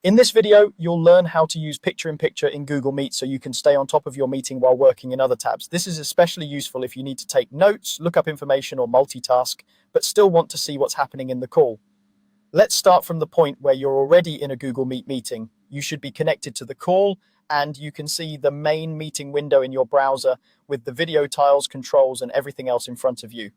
In this video, you'll learn how to use picture-in-picture in Google Meet so you can stay on top of your meeting while working in other tabs. This is especially useful if you need to take notes, look up information, or multitask, but still want to see what's happening in the call. Let's start from the point where you're already in a Google Meet meeting. You should be connected to the call, and you can see the main meeting window in your browser with the video tiles, controls, and everything else in front of you.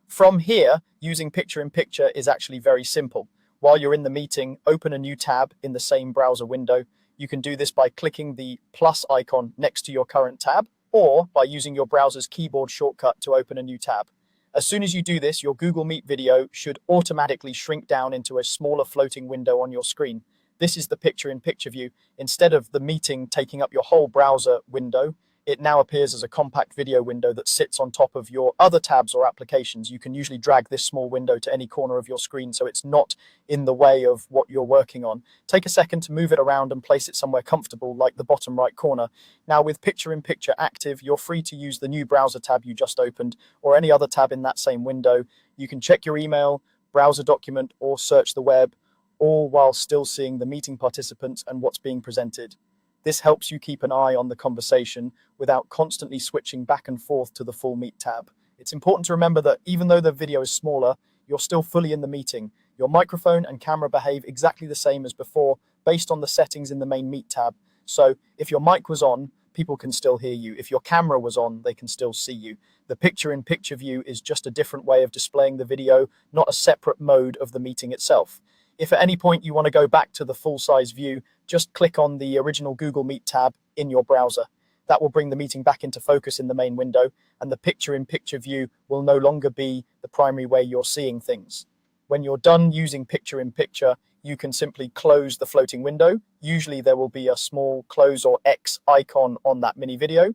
From here, using picture-in-picture is actually very simple. While you're in the meeting, open a new tab in the same browser window. You can do this by clicking the plus icon next to your current tab, or by using your browser's keyboard shortcut to open a new tab. As soon as you do this, your Google Meet video should automatically shrink down into a smaller floating window on your screen. This is the picture-in-picture view. Instead of the meeting taking up your whole browser window, it now appears as a compact video window that sits on top of your other tabs or applications. You can usually drag this small window to any corner of your screen so it's not in the way of what you're working on. Take a second to move it around and place it somewhere comfortable, like the bottom right corner. Now, with picture-in-picture active, you're free to use the new browser tab you just opened or any other tab in that same window. You can check your email, browse a document, or search the web, all while still seeing the meeting participants and what's being presented. This helps you keep an eye on the conversation without constantly switching back and forth to the full Meet tab. It's important to remember that even though the video is smaller, you're still fully in the meeting. Your microphone and camera behave exactly the same as before based on the settings in the main Meet tab. So if your mic was on, people can still hear you. If your camera was on, they can still see you. The picture-in-picture view is just a different way of displaying the video, not a separate mode of the meeting itself. If at any point you want to go back to the full-size view, just click on the original Google Meet tab in your browser. That will bring the meeting back into focus in the main window, and the picture-in-picture view will no longer be the primary way you're seeing things. When you're done using picture-in-picture, you can simply close the floating window. Usually there will be a small close or X icon on that mini video.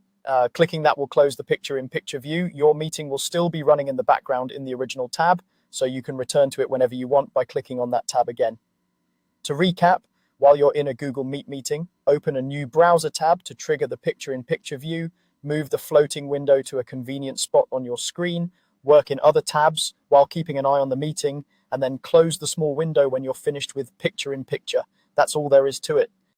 Clicking that will close the picture-in-picture view. Your meeting will still be running in the background in the original tab, so you can return to it whenever you want by clicking on that tab again. To recap, while you're in a Google Meet meeting, open a new browser tab to trigger the picture-in-picture view, move the floating window to a convenient spot on your screen, work in other tabs while keeping an eye on the meeting, and then close the small window when you're finished with picture-in-picture. That's all there is to it.